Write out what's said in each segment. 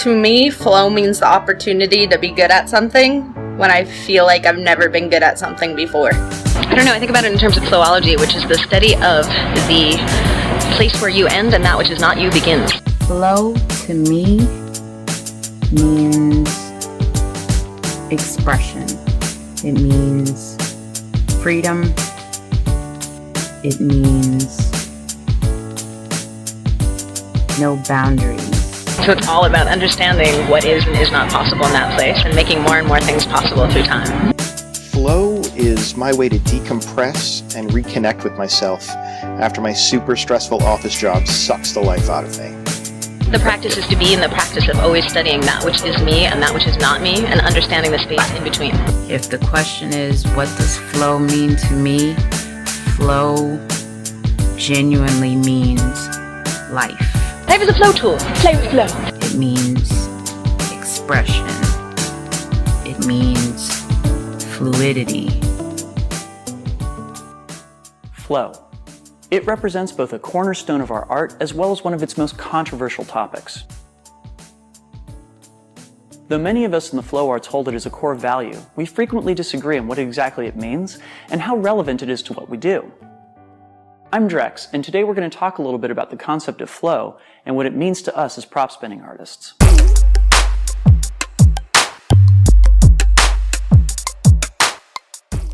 To me, flow means the opportunity to be good at something when I feel like I've never been good at something before. I don't know, I think about it in terms of flowology, which is the study of the place where you end and that which is not you begins. Flow to me means expression. It means freedom. It means no boundaries. So it's all about understanding what is and is not possible in that place and making more and more things possible through time. Flow is my way to decompress and reconnect with myself after my super stressful office job sucks the life out of me. The practice is to be in the practice of always studying that which is me and that which is not me and understanding the space in between. If the question is, what does flow mean to me? Flow genuinely means life. Life is a flow tool. Play with flow. It means expression. It means fluidity. Flow. It represents both a cornerstone of our art as well as one of its most controversial topics. Though many of us in the flow arts hold it as a core value, we frequently disagree on what exactly it means and how relevant it is to what we do. I'm Drex, and today we're going to talk a little bit about the concept of flow and what it means to us as prop spinning artists.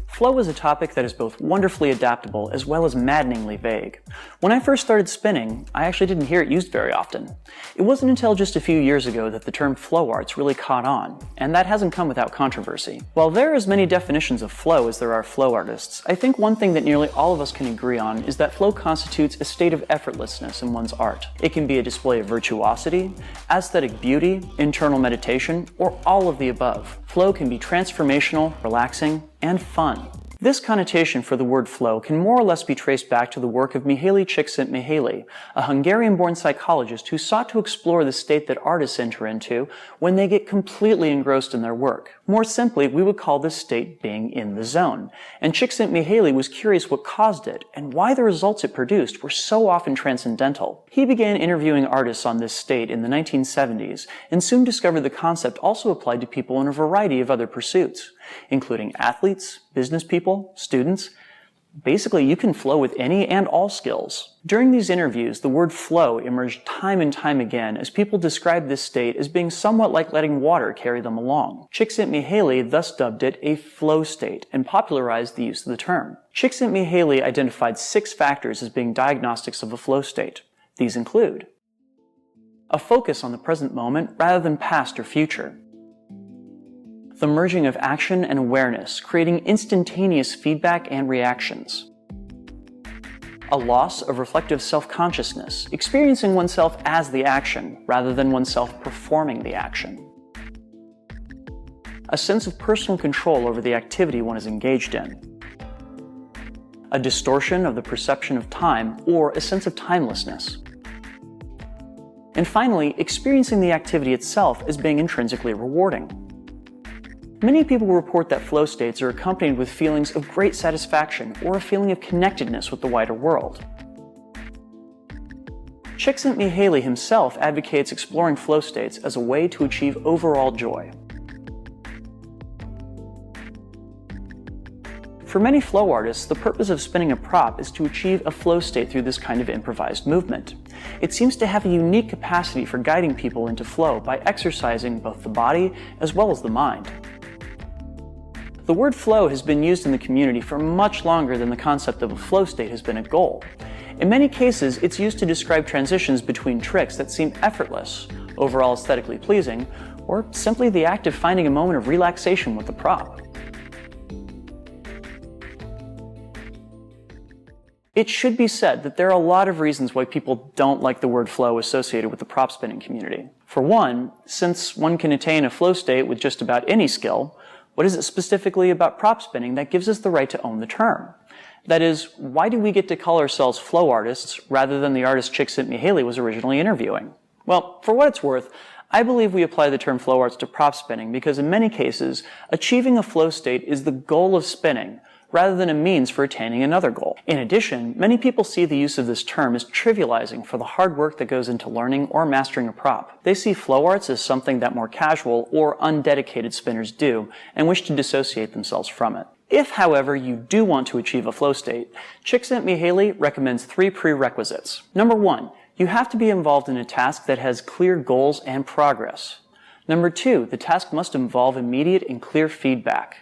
Flow is a topic that is both wonderfully adaptable as well as maddeningly vague. When I first started spinning, I actually didn't hear it used very often. It wasn't until just a few years ago that the term flow arts really caught on, and that hasn't come without controversy. While there are as many definitions of flow as there are flow artists, I think one thing that nearly all of us can agree on is that flow constitutes a state of effortlessness in one's art. It can be a display of virtuosity, aesthetic beauty, internal meditation, or all of the above. Flow can be transformational, relaxing, and fun. This connotation for the word flow can more or less be traced back to the work of Mihaly Csikszentmihalyi, a Hungarian-born psychologist who sought to explore the state that artists enter into when they get completely engrossed in their work. More simply, we would call this state being in the zone. And Csikszentmihalyi was curious what caused it and why the results it produced were so often transcendental. He began interviewing artists on this state in the 1970s and soon discovered the concept also applied to people in a variety of other pursuits, including athletes, business people, students. Basically, you can flow with any and all skills. During these interviews, the word flow emerged time and time again as people described this state as being somewhat like letting water carry them along. Csikszentmihalyi thus dubbed it a flow state and popularized the use of the term. Csikszentmihalyi identified 6 factors as being diagnostics of a flow state. These include a focus on the present moment rather than past or future, the merging of action and awareness, creating instantaneous feedback and reactions. A loss of reflective self-consciousness, experiencing oneself as the action rather than oneself performing the action. A sense of personal control over the activity one is engaged in. A distortion of the perception of time or a sense of timelessness. And finally, experiencing the activity itself as being intrinsically rewarding. Many people report that flow states are accompanied with feelings of great satisfaction or a feeling of connectedness with the wider world. Csikszentmihalyi himself advocates exploring flow states as a way to achieve overall joy. For many flow artists, the purpose of spinning a prop is to achieve a flow state through this kind of improvised movement. It seems to have a unique capacity for guiding people into flow by exercising both the body as well as the mind. The word flow has been used in the community for much longer than the concept of a flow state has been a goal. In many cases, it's used to describe transitions between tricks that seem effortless, overall aesthetically pleasing, or simply the act of finding a moment of relaxation with the prop. It should be said that there are a lot of reasons why people don't like the word flow associated with the prop spinning community. For one, since one can attain a flow state with just about any skill, what is it specifically about prop spinning that gives us the right to own the term? That is, why do we get to call ourselves flow artists rather than the artist Csikszentmihalyi was originally interviewing? Well, for what it's worth, I believe we apply the term flow arts to prop spinning because in many cases, achieving a flow state is the goal of spinning, rather than a means for attaining another goal. In addition, many people see the use of this term as trivializing for the hard work that goes into learning or mastering a prop. They see flow arts as something that more casual or undedicated spinners do and wish to dissociate themselves from it. If, however, you do want to achieve a flow state, Csikszentmihalyi recommends 3 prerequisites. Number 1, you have to be involved in a task that has clear goals and progress. Number 2, the task must involve immediate and clear feedback.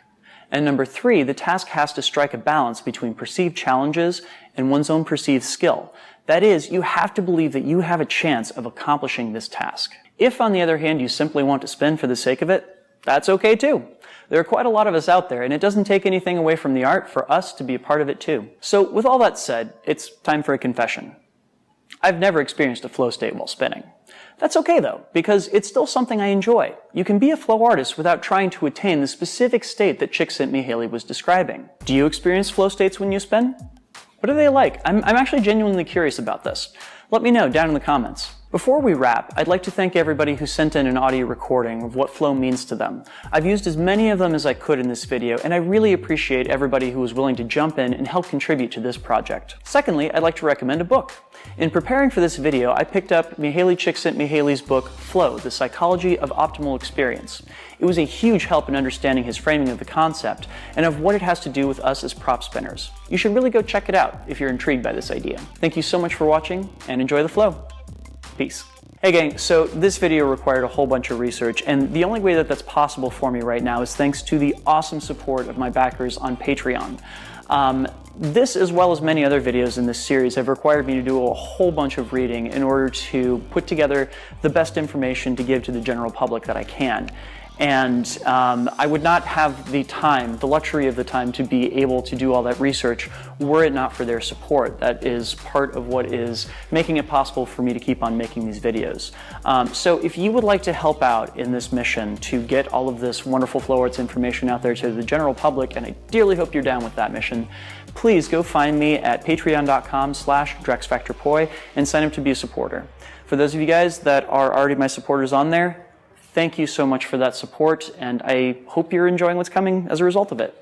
And number 3, the task has to strike a balance between perceived challenges and one's own perceived skill. That is, you have to believe that you have a chance of accomplishing this task. If, on the other hand, you simply want to spin for the sake of it, that's okay too. There are quite a lot of us out there, and it doesn't take anything away from the art for us to be a part of it too. So, with all that said, it's time for a confession. I've never experienced a flow state while spinning. That's okay though, because it's still something I enjoy. You can be a flow artist without trying to attain the specific state that Csikszentmihalyi was describing. Do you experience flow states when you spin? What are they like? I'm actually genuinely curious about this. Let me know down in the comments. Before we wrap, I'd like to thank everybody who sent in an audio recording of what flow means to them. I've used as many of them as I could in this video, and I really appreciate everybody who was willing to jump in and help contribute to this project. Secondly, I'd like to recommend a book. In preparing for this video, I picked up Mihaly Csikszentmihalyi's book, Flow, The Psychology of Optimal Experience. It was a huge help in understanding his framing of the concept and of what it has to do with us as prop spinners. You should really go check it out if you're intrigued by this idea. Thank you so much for watching, and enjoy the flow. Peace. Hey gang, so this video required a whole bunch of research, and the only way that that's possible for me right now is thanks to the awesome support of my backers on Patreon. This, as well as many other videos in this series, have required me to do a whole bunch of reading in order to put together the best information to give to the general public that I can. And I would not have the time, the luxury of the time, to be able to do all that research were it not for their support. That is part of what is making it possible for me to keep on making these videos. So if you would like to help out in this mission to get all of this wonderful flow arts information out there to the general public, and I dearly hope you're down with that mission, please go find me at patreon.com/DrexFactorPoi and sign up to be a supporter. For those of you guys that are already my supporters on there, thank you so much for that support, and I hope you're enjoying what's coming as a result of it.